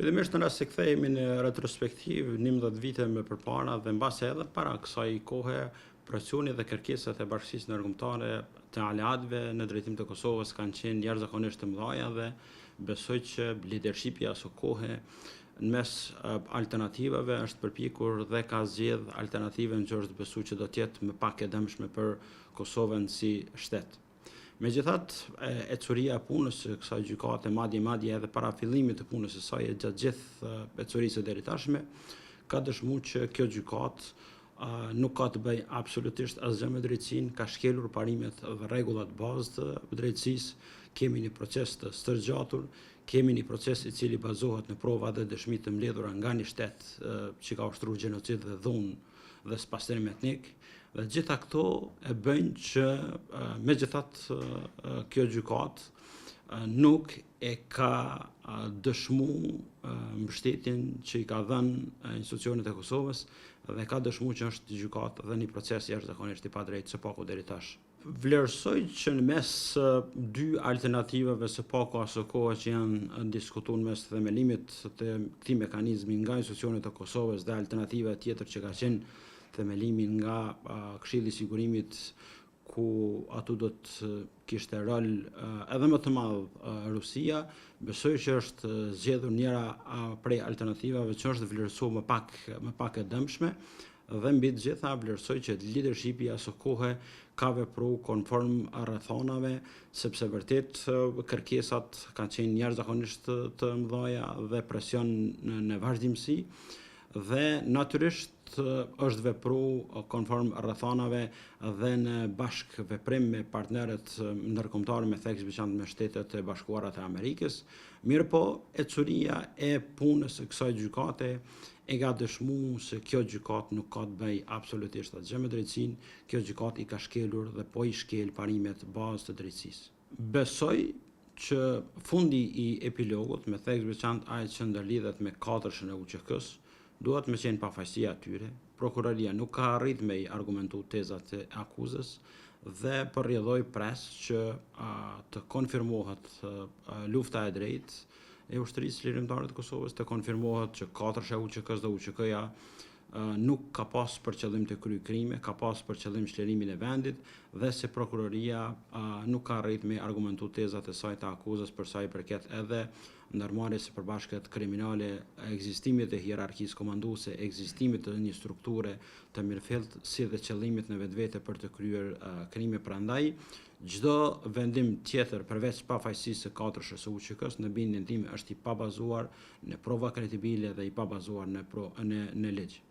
Fillimisht në rast se kthehemi në retrospektiv 11 vite më përpara dhe mbase edhe para kësaj kohe, presioni dhe kërkesat e bashkisë ndërkombëtare të aleatëve në drejtim të Kosovës kanë qenë jashtëzakonisht të mëdha dhe besoj që leadershipi asaj kohe në mes alternativave është përpjekur dhe ka zgjedh alternativën që është besuar që do të jetë më pak e dëmshme për Kosovën si shtet. Megjithatë, ecuria e punës së kësaj gjykate, madje edhe para fillimit të punës së saj gjatë gjithë ecurisë së deri tashme, ka dëshmuar që kjo gjykatë nuk ka të bëjë absolutisht asgjë me drejtsinë, ka shkelur parimet dhe rregullat bazë të drejtësisë, kemi një proces të stërgjatur, kemi një proces i cili bazohet në prova dhe dëshmi të mbledhura nga një shtet që ka ushtruar gjenocid dhe dhunë dhe spastrim etnik, dhe gjitha këto e bëjnë që megjithatë kjo gjykatë nuk e ka dëshmuar mbështetjen që i ka dhënë institucionet e Kosovës dhe ka dëshmuar që është gjykatë dhe një proces jashtëzakonisht i padrejtë së paku deri tash. Vlerësoj që në mes dy alternativave së paku asë kohë që janë diskutuar mes themelimit të këtij mekanizmi nga institucionet e Kosovës dhe alternativa tjetër që ka qenë themelimi nga Këshilli i Sigurimit, ku atu do të kishte rol edhe më të madh Rusia, besoj që është zgjedhur njëra prej alternativave që është vlerësuar më pak e dëmshme, dhe mbi të gjitha vlerësoj që leadershipi asaj kohe ka vepruar konform rrethonave, sepse vërtet kërkesat kanë qenë jashtëzakonisht të mëdha dhe presion në vazhdimsi, dhe natyrisht është vepruar konform rrethonave dhe në bashkëveprim me partnerët ndërkombëtar, me theks veçantë me Shtetet e Bashkuara të Amerikës. Mirëpo, ecuria e punës së kësaj gjykate e ka dëshmuar se kjo gjykatë nuk ka të bëjë absolutisht asgjë me drejtsinë, kjo gjykatë i ka shkelur dhe po i shkel parimet bazë të drejtësisë. Besoj që fundi i epilogut, me theks veçantë ai që ndërlidhet me katërshën e UÇK-s, duhet me qenë pafajësia atyre. Prokuroria nuk ka arrit me i argumentu tezat e akuzës dhe përrjedhoi pres që të konfirmohet lufta e drejtë e ushtrisë lirimtare të Kosovës, të konfirmohet që katërsha e UÇK-s dhe UÇK-ja nuk ka pas për qëllim të kryej krime, ka pas për qëllim shlerimin e vendit, dhe se prokuroria nuk ka arrit me argumentu tezat e saj të akuzës për sa i përket edhe ndërmarrjes së përbashkët kriminale, ekzistimit të hierarkisë komanduese, ekzistimit të një strukture të mirëfillt, si dhe qëllimit në vetvete për të kryer krime. Prandaj, çdo vendim tjetër përveç pafajësisë së katërshës së UÇK-s në bindjen time është i pabazuar në prova kredibile dhe i pabazuar në ligj.